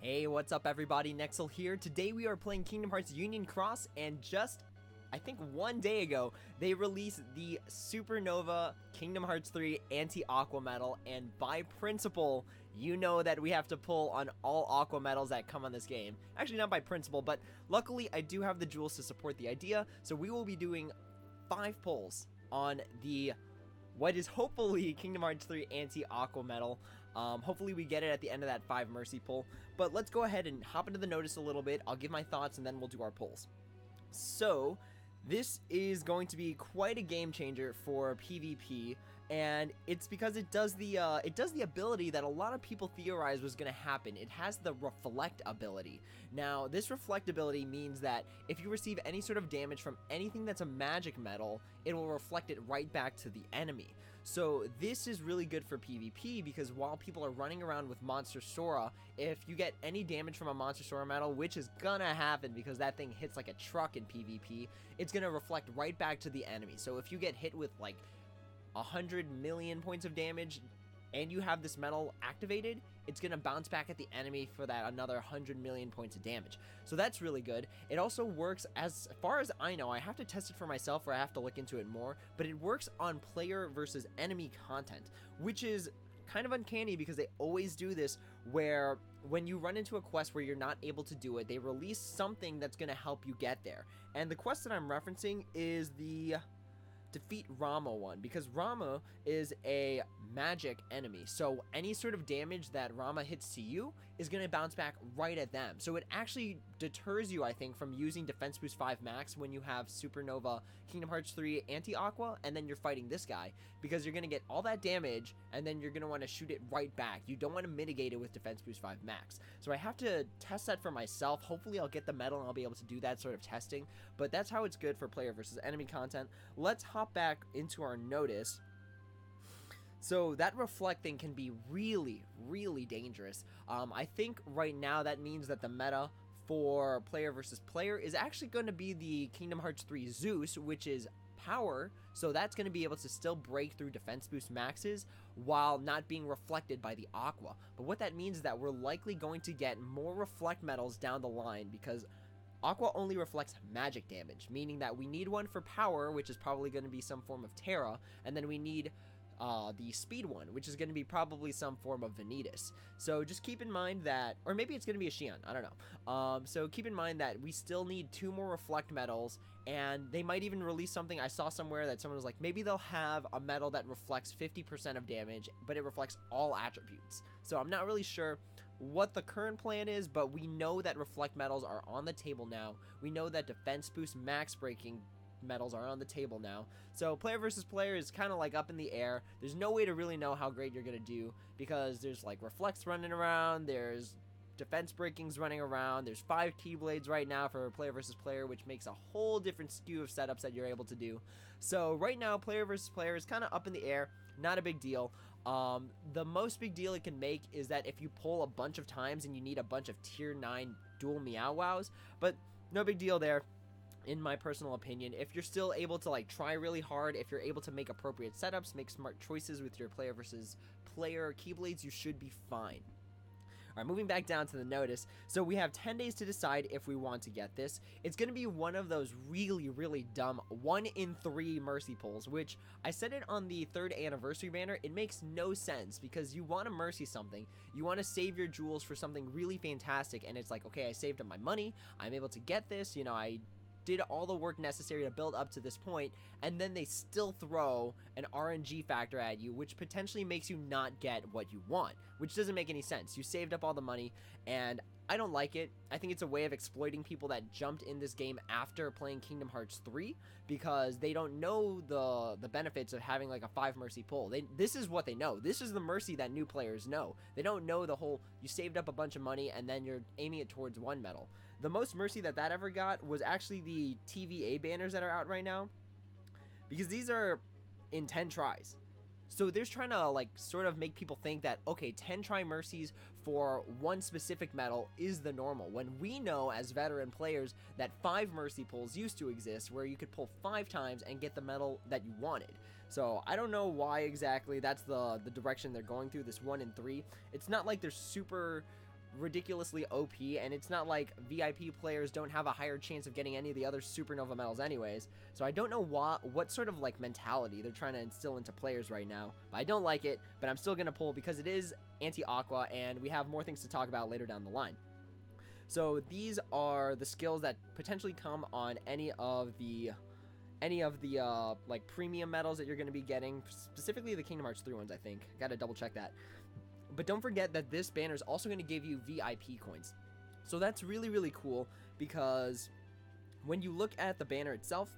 Hey, what's up everybody, Nexel here. Today we are playing Kingdom Hearts Union Cross, and just, I think 1 day ago, they released the Supernova Kingdom Hearts 3 Anti-Aqua Medal, and by principle, you know that we have to pull on all Aqua medals that come on this game. Actually, not by principle, but luckily I do have the jewels to support the idea, so we will be doing 5 pulls on the what is hopefully Kingdom Hearts 3 Anti-Aqua Medal. Hopefully we get it at the end of that 5 Mercy pull. But let's go ahead and hop into the notice a little bit. I'll give my thoughts and then we'll do our pulls. So, this is going to be quite a game changer for PvP, and it's because it does the ability that a lot of people theorize was going to happen. It has the reflect ability. Now, this reflect ability means that if you receive any sort of damage from anything that's a magic metal, it will reflect it right back to the enemy. So this is really good for PvP because while people are running around with Monster Sora, if you get any damage from a Monster Sora medal, which is gonna happen because that thing hits like a truck in PvP, it's gonna reflect right back to the enemy. So if you get hit with like 100 million points of damage and you have this medal activated, it's going to bounce back at the enemy for that another 100 million points of damage. So that's really good. It also works, as far as I know, I have to test it for myself or I have to look into it more, but it works on player versus enemy content, which is kind of uncanny because they always do this where when you run into a quest where you're not able to do it, they release something that's going to help you get there. And the quest that I'm referencing is the defeat Rama one, because Rama is a magic enemy, so any sort of damage that Rama hits to you is going to bounce back right at them. So it actually deters you, I think, from using Defense Boost 5 Max when you have Supernova Kingdom Hearts 3 Anti-Aqua and then you're fighting this guy, because you're going to get all that damage and then you're going to want to shoot it right back. You don't want to mitigate it with Defense Boost 5 Max. So I have to test that for myself. Hopefully I'll get the medal and I'll be able to do that sort of testing, but that's how it's good for player versus enemy content. Let's hop back into our notice. So that reflect thing can be really, really dangerous. I think right now that means that the meta for player versus player is actually going to be the Kingdom Hearts 3 Zeus, which is power, so that's going to be able to still break through defense boost maxes while not being reflected by the Aqua. But what that means is that we're likely going to get more reflect medals down the line, because Aqua only reflects magic damage, meaning that we need one for power, which is probably going to be some form of Terra, and then we need the speed one, which is going to be probably some form of Vanitas. So just keep in mind that, or maybe it's going to be a Xion, I don't know. So keep in mind that we still need 2 more reflect medals, and they might even release something. I saw somewhere that someone was like, maybe they'll have a medal that reflects 50% of damage, but it reflects all attributes. So I'm not really sure what the current plan is, but we know that reflect medals are on the table now. We know that defense boost max breaking medals are on the table now. So player versus player is kind of like up in the air. There's no way to really know how great you're going to do, because there's like reflects running around, there's defense breakings running around, there's 5 keyblades right now for player versus player, which makes a whole different skew of setups that you're able to do. So right now player versus player is kind of up in the air, not a big deal. The most big deal it can make is that if you pull a bunch of times and you need a bunch of tier 9 dual Meow Wows, but no big deal there. In my personal opinion, if you're still able to like try really hard, if you're able to make appropriate setups, make smart choices with your player versus player keyblades, you should be fine. Alright, moving back down to the notice. So we have 10 days to decide if we want to get this. It's going to be one of those really, really dumb 1 in 3 mercy pulls, which I said it on the 3rd anniversary banner. It makes no sense, because you want to mercy something. You want to save your jewels for something really fantastic, and it's like, okay, I saved up my money. I'm able to get this. You know, I did all the work necessary to build up to this point, and then they still throw an RNG factor at you, which potentially makes you not get what you want, which doesn't make any sense. You saved up all the money, and I don't like it. I think it's a way of exploiting people that jumped in this game after playing Kingdom Hearts 3, because they don't know the benefits of having like a 5 mercy pull. This is what they know. This is the mercy that new players know. They don't know the whole, you saved up a bunch of money and then you're aiming it towards 1 medal. The most mercy that ever got was actually the TVA banners that are out right now, because these are in 10 tries. So they're trying to like sort of make people think that, okay, 10 try mercies for one specific medal is the normal, when we know as veteran players that 5 mercy pulls used to exist, where you could pull 5 times and get the medal that you wanted. So I don't know why exactly that's the direction they're going through, this 1 in 3. It's not like they're super ridiculously OP, and it's not like VIP players don't have a higher chance of getting any of the other supernova medals anyways. So I don't know what sort of like mentality they're trying to instill into players right now, but I don't like it. But I'm still gonna pull because it is anti-Aqua, and we have more things to talk about later down the line. So these are the skills that potentially come on any of the like premium medals that you're going to be getting, specifically the Kingdom Hearts 3 ones. I think gotta double check that. But don't forget that this banner is also going to give you VIP coins. So that's really cool, because when you look at the banner itself,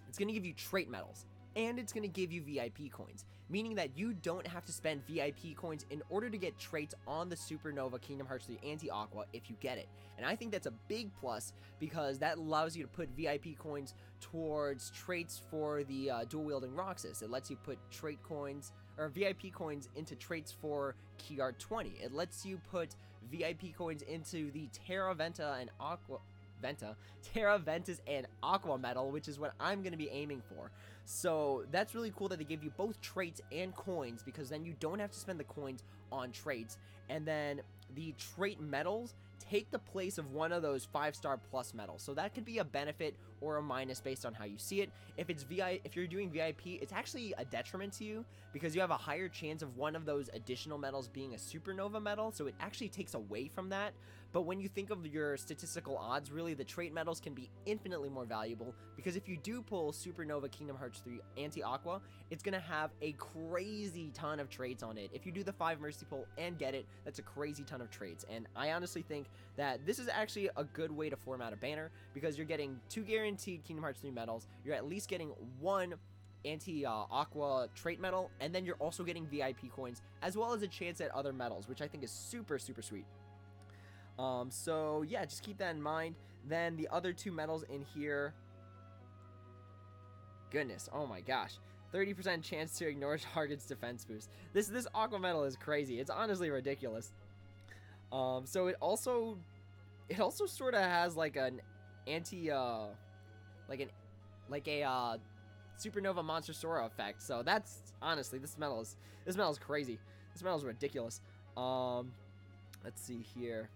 it's going to give you trait medals, and it's going to give you VIP coins, meaning that you don't have to spend VIP coins in order to get traits on the Supernova Kingdom Hearts 3 Anti-Aqua if you get it. And I think that's a big plus, because that allows you to put VIP coins towards traits for the dual-wielding Roxas. It lets you put trait coins, or VIP coins, into traits for Keyguard 20. It lets you put VIP coins into the Terra Venta and Terra Ventus and Aqua medal, which is what I'm going to be aiming for. So that's really cool that they give you both traits and coins, because then you don't have to spend the coins on traits. And then the trait medals take the place of one of those 5-star plus medals. So that could be a benefit or a minus based on how you see it. If you're doing VIP, it's actually a detriment to you, because you have a higher chance of one of those additional medals being a supernova medal, so it actually takes away from that. But when you think of your statistical odds, really the trait medals can be infinitely more valuable, because if you do pull Supernova Kingdom Hearts 3 Anti-Aqua, it's going to have a crazy ton of traits on it. If you do the 5 Mercy pull and get it, that's a crazy ton of traits. And I honestly think that this is actually a good way to format a banner, because you're getting 2 guaranteed Kingdom Hearts 3 medals, you're at least getting 1 Anti-Aqua trait medal, and then you're also getting VIP coins, as well as a chance at other medals, which I think is super sweet. So yeah, just keep that in mind. Then the other 2 medals in here, goodness, oh my gosh, 30% chance to ignore target's defense boost. This Aqua medal is crazy. It's honestly ridiculous. So it also sort of has like an Supernova Monster Sora effect. So that's honestly, this medal is crazy. This medal is ridiculous. Let's see here.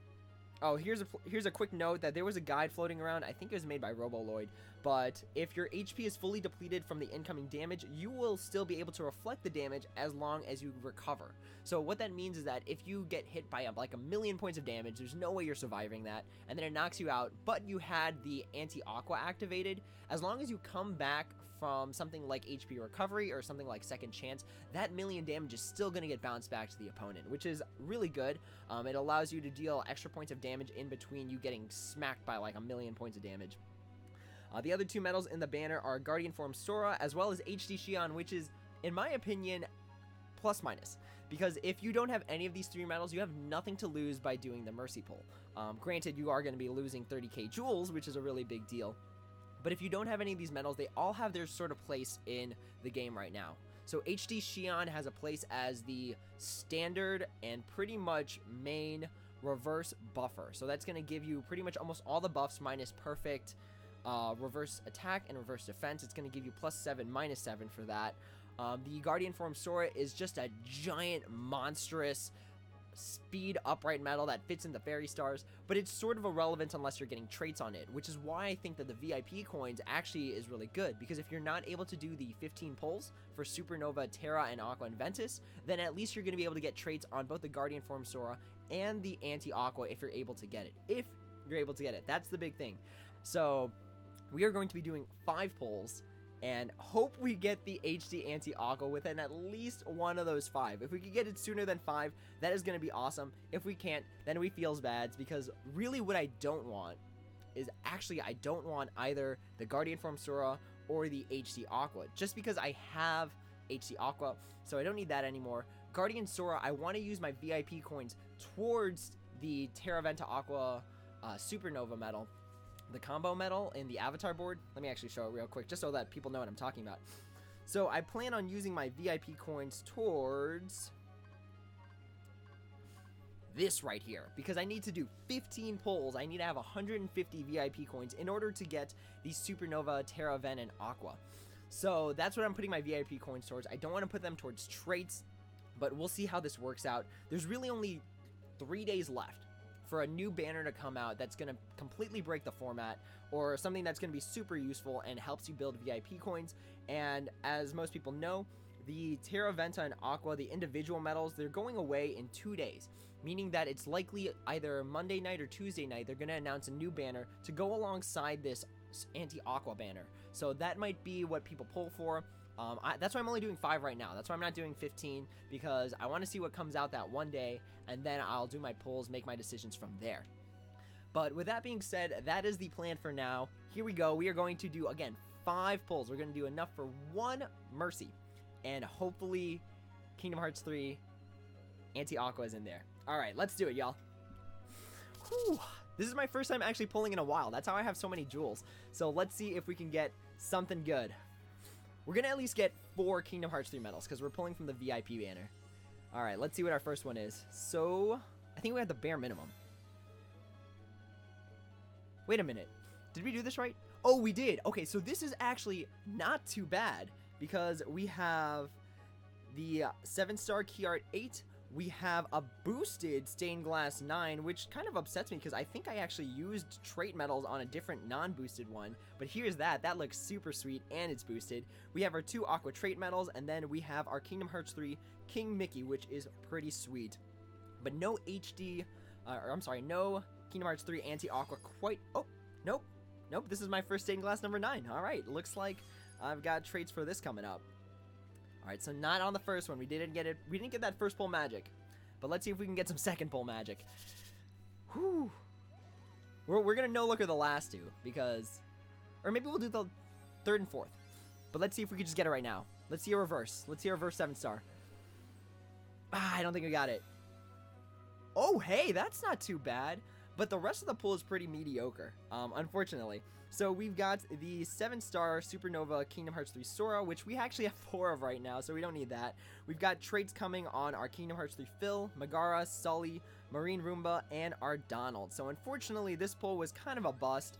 Oh, here's a quick note that there was a guide floating around. I think it was made by Roboloid. But if your HP is fully depleted from the incoming damage, you will still be able to reflect the damage as long as you recover. So what that means is that if you get hit by like a million points of damage, there's no way you're surviving that, and then it knocks you out, but you had the Anti-Aqua activated, as long as you come back from something like HP recovery or something like second chance, that million damage is still going to get bounced back to the opponent, which is really good. It allows you to deal extra points of damage in between you getting smacked by like a million points of damage. The other 2 medals in the banner are Guardian Form Sora as well as HD Xion, which is, in my opinion, plus minus. Because if you don't have any of these 3 medals, you have nothing to lose by doing the Mercy Pull. Granted, you are going to be losing 30k jewels, which is a really big deal. But if you don't have any of these medals, they all have their sort of place in the game right now. So HD Xion has a place as the standard and pretty much main reverse buffer. So that's going to give you pretty much almost all the buffs minus perfect reverse attack and reverse defense. It's going to give you +7, -7 for that. The Guardian Form Sora is just a giant, monstrous speed upright medal that fits in the fairy stars, but it's sort of irrelevant unless you're getting traits on it, which is why I think that the VIP coins actually is really good, because if you're not able to do the 15 pulls for Supernova, Terra, and Aqua and Ventus, then at least you're going to be able to get traits on both the Guardian Form Sora and the Anti-Aqua if you're able to get it. If you're able to get it, that's the big thing. So we are going to be doing 5 pulls, and hope we get the HD Anti-Aqua within at least one of those 5. If we could get it sooner than 5, that is going to be awesome. If we can't, then we feels bad, because really what I don't want is actually I don't want either the Guardian Form Sora or the HD Aqua, just because I have HD Aqua, so I don't need that anymore. Guardian Sora, I want to use my VIP coins towards the Terra Venta Aqua Supernova medal, the combo medal in the avatar board. Let me actually show it real quick, just so that people know what I'm talking about. So I plan on using my VIP coins towards this right here, because I need to do 15 pulls. I need to have 150 VIP coins in order to get the Supernova, Terra Ven, and Aqua. So that's what I'm putting my VIP coins towards. I don't want to put them towards traits, but we'll see how this works out. There's really only 3 days left for a new banner to come out that's going to completely break the format, or something that's going to be super useful and helps you build VIP coins. And as most people know, the Terra Venta and Aqua, the individual medals, they're going away in 2 days, meaning that it's likely either Monday night or Tuesday night they're going to announce a new banner to go alongside this anti-Aqua banner. So that might be what people pull for. That's why I'm only doing 5 right now. That's why I'm not doing 15, because I want to see what comes out that one day, and then I'll do my pulls, make my decisions from there. But with that being said, that is the plan for now. Here we go. We are going to do, again, 5 pulls. We're going to do enough for 1 Mercy. And hopefully, Kingdom Hearts 3 Anti-Aqua is in there. Alright, let's do it, y'all. Whew. This is my first time actually pulling in a while. That's how I have so many jewels. So let's see if we can get something good. We're going to at least get 4 Kingdom Hearts 3 medals, because we're pulling from the VIP banner. Alright, let's see what our first one is. So, I think we have the bare minimum. Wait a minute. Did we do this right? Oh, we did. Okay, so this is actually not too bad, because we have the 7-star Key Art 8, we have a boosted Stained Glass 9, which kind of upsets me because I think I actually used trait medals on a different non-boosted one, but here's that looks super sweet and it's boosted. We have our 2 Aqua trait medals, and then we have our Kingdom Hearts 3 King Mickey, which is pretty sweet, but no HD, no Kingdom Hearts 3 Anti-Aqua quite. Oh, nope, this is my first Stained Glass number 9. Alright, looks like I've got traits for this coming up. Alright, so not on the first one. We didn't get it. We didn't get that first pull magic. But let's see if we can get some second pull magic. Whew. We're going to no-looker the last 2. Because... Or maybe we'll do the 3rd and 4th. But let's see if we can just get it right now. Let's see a reverse. Let's see a reverse 7-star. I don't think we got it. Oh, hey, that's not too bad. But the rest of the pull is pretty mediocre, unfortunately. So we've got the 7-star Supernova Kingdom Hearts 3 Sora, which we actually have 4 of right now, so we don't need that. We've got traits coming on our Kingdom Hearts 3 Phil, Megara, Sully, Marine Roomba, and our Donald. So unfortunately, this pull was kind of a bust,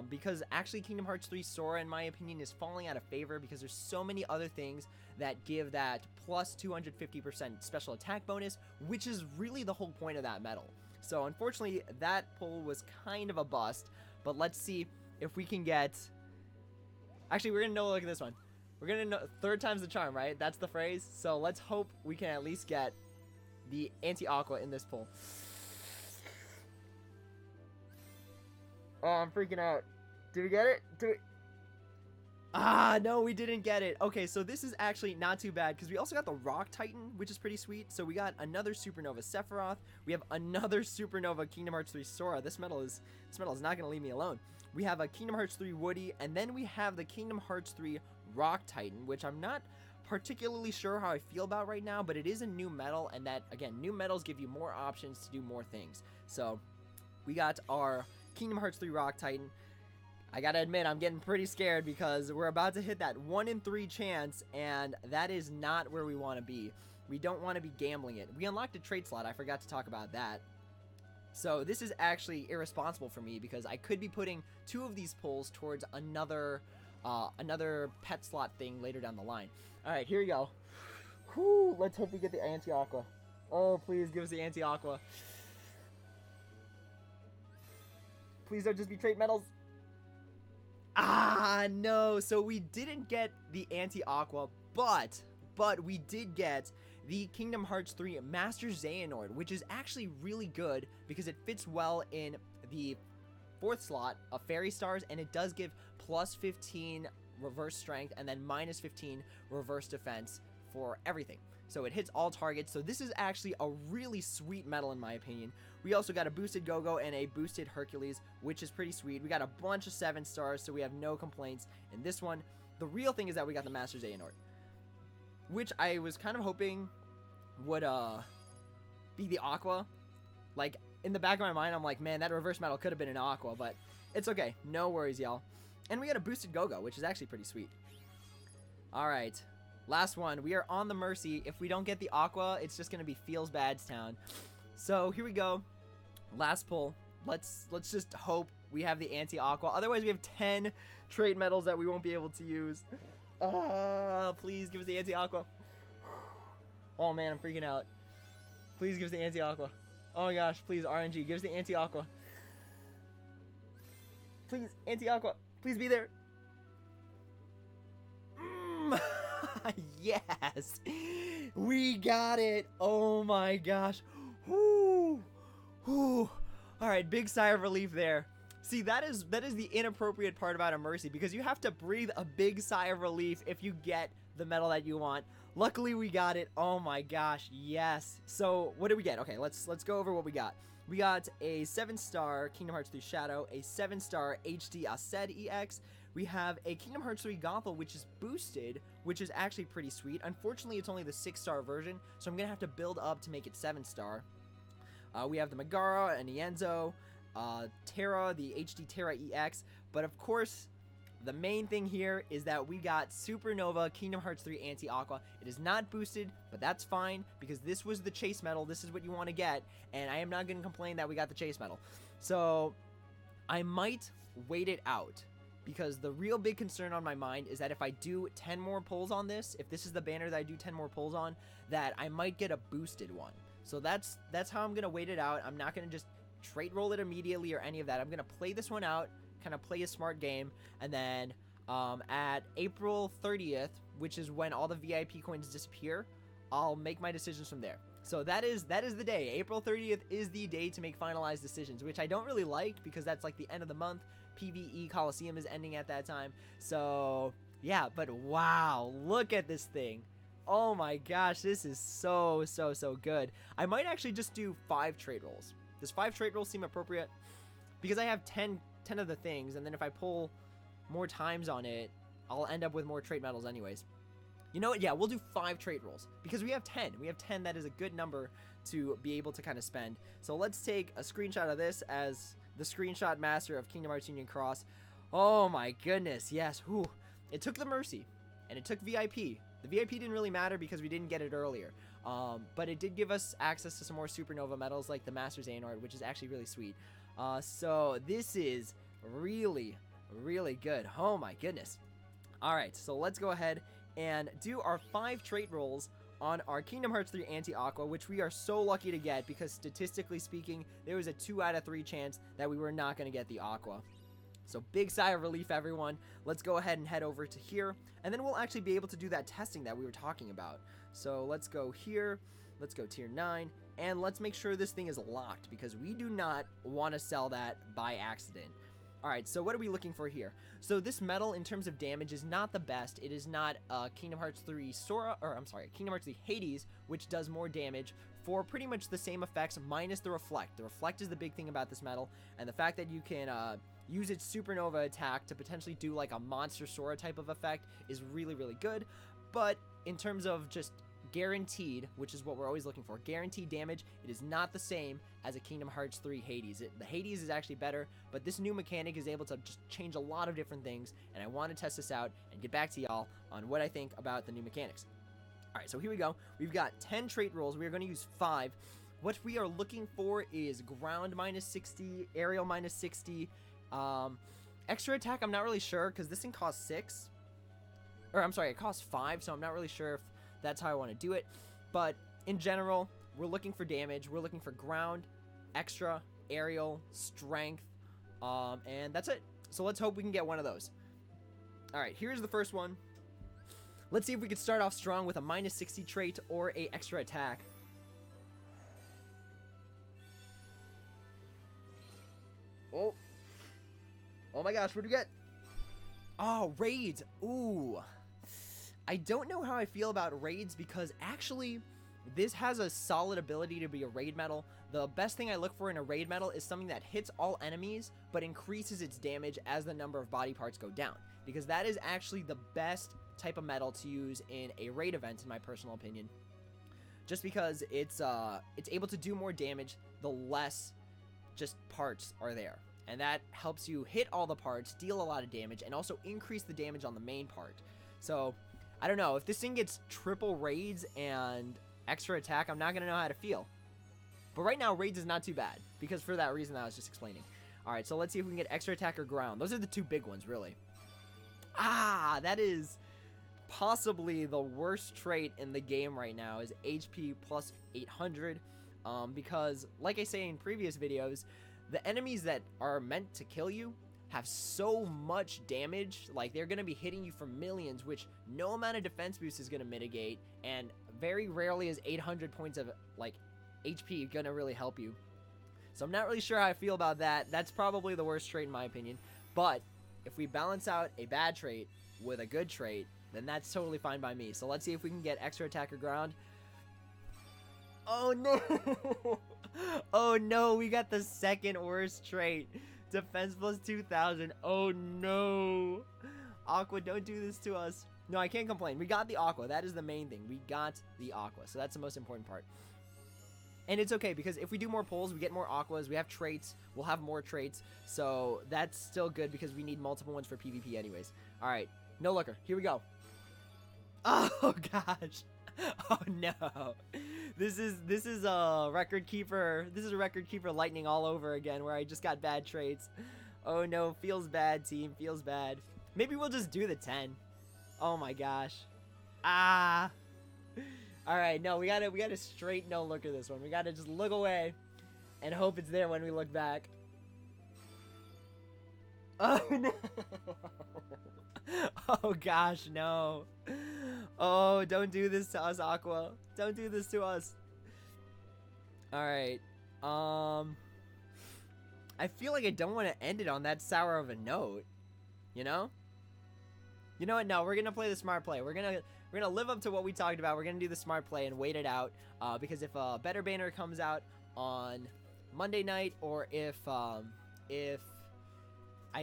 because actually Kingdom Hearts 3 Sora, in my opinion, is falling out of favor because there's so many other things that give that plus 250% special attack bonus, which is really the whole point of that medal. So unfortunately, that pull was kind of a bust, but let's see if we can get... Actually, we're going to no-look at this one. We're going to know... 3rd time's the charm, right? That's the phrase. So let's hope we can at least get the Anti-Aqua in this pull. Oh, I'm freaking out. Did we get it? Ah, no, we didn't get it. Okay, so this is actually not too bad because we also got the Rock Titan, which is pretty sweet. So we got another Supernova Sephiroth. We have another Supernova Kingdom Hearts 3 Sora. This medal is not going to leave me alone. We have a Kingdom Hearts 3 Woody, and then we have the Kingdom Hearts 3 Rock Titan, which I'm not particularly sure how I feel about right now, but it is a new medal, and that, again, new medals give you more options to do more things. So we got our Kingdom Hearts 3 Rock Titan. I gotta admit, I'm getting pretty scared because we're about to hit that 1 in 3 chance, and that is not where we want to be. We don't want to be gambling it. We unlocked a trait slot. I forgot to talk about that. So this is actually irresponsible for me because I could be putting 2 of these pulls towards another pet slot thing later down the line. All right, here we go. Whew, let's hope we get the Anti-Aqua. Oh, please give us the Anti-Aqua. Please don't just be trait medals. Ah, no. So we didn't get the Anti-Aqua, but we did get the Kingdom Hearts 3 Master Xehanort, which is actually really good because it fits well in the 4th slot of Fairy Stars, and it does give plus 15 reverse strength and then minus 15 reverse defense for everything. So it hits all targets. So this is actually a really sweet medal in my opinion. We also got a boosted Go-Go and a boosted Hercules, which is pretty sweet. We got a bunch of 7 stars, so we have no complaints in this one. The real thing is that we got the Master Xehanort, which I was kind of hoping would be the Aqua. Like, in the back of my mind, I'm like, man, that reverse medal could have been an Aqua, but it's okay. No worries, y'all. And we got a boosted Go-Go, which is actually pretty sweet. Alright, last one. We are on the Mercy. If we don't get the Aqua, it's just going to be Feels Bad's town. So, here we go. Last pull. Let's just hope we have the Anti-Aqua. Otherwise, we have 10 trade medals that we won't be able to use. Please give us the Anti-Aqua. Oh, man, I'm freaking out. Please give us the Anti-Aqua. Oh my gosh, please, RNG, give us the anti-aqua. Please, anti-aqua, please be there. Yes, we got it. Oh my gosh. Whoo. Whoo. All right, big sigh of relief there. See, that is the inappropriate part about a Mercy, because you have to breathe a big sigh of relief if you get the medal that you want. Luckily, we got it. Oh my gosh, yes. So, what did we get? Okay, let's go over what we got. We got a 7-star Kingdom Hearts 3 Shadow, a 7-star HD Aced EX. We have a Kingdom Hearts 3 Gothel, which is boosted, which is actually pretty sweet. Unfortunately, it's only the 6-star version, so I'm going to have to build up to make it 7-star. We have the Megara and Ienzo, Terra, the HD Terra EX, but of course, the main thing here is that we got Supernova Kingdom Hearts 3 Anti-Aqua. It is not boosted, but that's fine, because this was the chase medal. This is what you want to get, and I am not going to complain that we got the chase medal. So, I might wait it out, because the real big concern on my mind is that if I do 10 more pulls on this, if this is the banner that I do 10 more pulls on, that I might get a boosted one. So that's how I'm going to wait it out. I'm not going to just trait roll it immediately or any of that. I'm going to play this one out, kind of play a smart game, and then at April 30th, which is when all the VIP coins disappear, I'll make my decisions from there. So that is the day. April 30th is the day to make finalized decisions, which I don't really like, because that's like the end of the month. PvE Coliseum is ending at that time. So yeah, but wow, look at this thing. Oh my gosh, this is so good. I might actually just do 5 trade rolls. Does 5 trade rolls seem appropriate? Because I have 10 of the things, and then if I pull more times on it, I'll end up with more trait medals anyways. You know what? Yeah, we'll do 5 trait rolls, because we have 10. We have 10. That is a good number to be able to kind of spend. So let's take a screenshot of this as the screenshot master of Kingdom Hearts Union Cross. Oh my goodness, yes. Whew. It took the Mercy, and it took VIP. The VIP didn't really matter because we didn't get it earlier. But it did give us access to some more Supernova medals like the Master's Xehanort, which is actually really sweet. So this is really good. Oh my goodness. Alright, so let's go ahead and do our 5 trait rolls on our Kingdom Hearts 3 Anti-Aqua, which we are so lucky to get, because statistically speaking, there was a 2 out of 3 chance that we were not going to get the Aqua. So big sigh of relief, everyone. Let's go ahead and head over to here, and then we'll actually be able to do that testing that we were talking about. So let's go here, let's go tier 9, and let's make sure this thing is locked, because we do not want to sell that by accident. Alright, so what are we looking for here? So this medal, in terms of damage, is not the best. It is not Kingdom Hearts 3 Kingdom Hearts 3 Hades, which does more damage for pretty much the same effects minus the Reflect. The Reflect is the big thing about this medal, and the fact that you can use its Supernova attack to potentially do like a Monster Sora type of effect is really good. But in terms of just guaranteed, which is what we're always looking for, guaranteed damage, it is not the same as a Kingdom Hearts 3 Hades. The Hades is actually better, but this new mechanic is able to just change a lot of different things, and I want to test this out and get back to y'all on what I think about the new mechanics. Alright, so here we go. We've got 10 trait rolls. We are going to use 5. What we are looking for is ground minus 60, aerial minus 60, extra attack, I'm not really sure, because this thing costs 6. Or, I'm sorry, it costs 5, so I'm not really sure if that's how I want to do it. But, in general, we're looking for damage. We're looking for ground, extra, aerial, strength, and that's it. So let's hope we can get one of those. Alright, here's the first one. Let's see if we can start off strong with a minus 60 trait or a extra attack. Oh. Oh my gosh, what do we get? Oh, raids. Ooh. I don't know how I feel about raids, because actually this has a solid ability to be a raid medal. The best thing I look for in a raid medal is something that hits all enemies but increases its damage as the number of body parts go down, because that is actually the best type of medal to use in a raid event, in my personal opinion. Just because it's able to do more damage the less just parts are there. And that helps you hit all the parts, deal a lot of damage, and also increase the damage on the main part. So, I don't know. If this thing gets triple raids and extra attack, I'm not going to know how to feel. But right now, raids is not too bad, because for that reason that I was just explaining. Alright, so let's see if we can get extra attack or ground. Those are the two big ones, really. Ah, that is possibly the worst trait in the game right now, is HP plus 800. because like I say in previous videos, the enemies that are meant to kill you have so much damage. Like, they're going to be hitting you for millions, which no amount of defense boost is going to mitigate, and very rarely is 800 points of like HP going to really help you. So I'm not really sure how I feel about that. That's probably the worst trait in my opinion. But if we balance out a bad trait with a good trait, then that's totally fine by me. So let's see if we can get extra attack or ground. Oh no! Oh no, we got the second worst trait. Defense plus 2,000. Oh no. Aqua, don't do this to us. No, I can't complain. We got the Aqua. That is the main thing. We got the Aqua. So that's the most important part. And it's okay, because if we do more pulls, we get more Aquas. We have traits. We'll have more traits. So that's still good, because we need multiple ones for PvP anyways. Alright. No looker. Here we go. Oh gosh. Oh no. This is a record keeper. This is a record keeper lightning all over again, where I just got bad traits. Oh no, feels bad, team. Feels bad. Maybe we'll just do the 10. Oh my gosh. Ah. All right, no, we gotta straight no looker this one. We gotta just look away and hope it's there when we look back. Oh no. Oh gosh, no. Oh, don't do this to us, Aqua. Don't do this to us. Alright. I feel like I don't want to end it on that sour of a note. You know? You know what? No, we're gonna play the smart play. We're gonna live up to what we talked about. We're gonna do the smart play and wait it out. Because if a better banner comes out on Monday night, or if I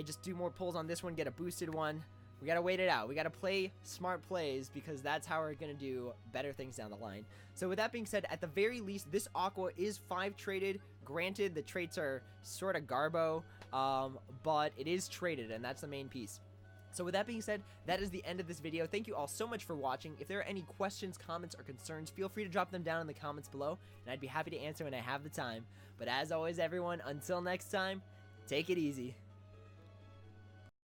just do more pulls on this one, get a boosted one, we gotta wait it out. We gotta play smart plays, because that's how we're gonna do better things down the line. So with that being said, at the very least, this Aqua is 5 traded. Granted, the traits are sort of garbo, but it is traded, and that's the main piece. So with that being said, that is the end of this video. Thank you all so much for watching. If there are any questions, comments, or concerns, feel free to drop them down in the comments below, and I'd be happy to answer when I have the time. But as always, everyone, until next time, take it easy.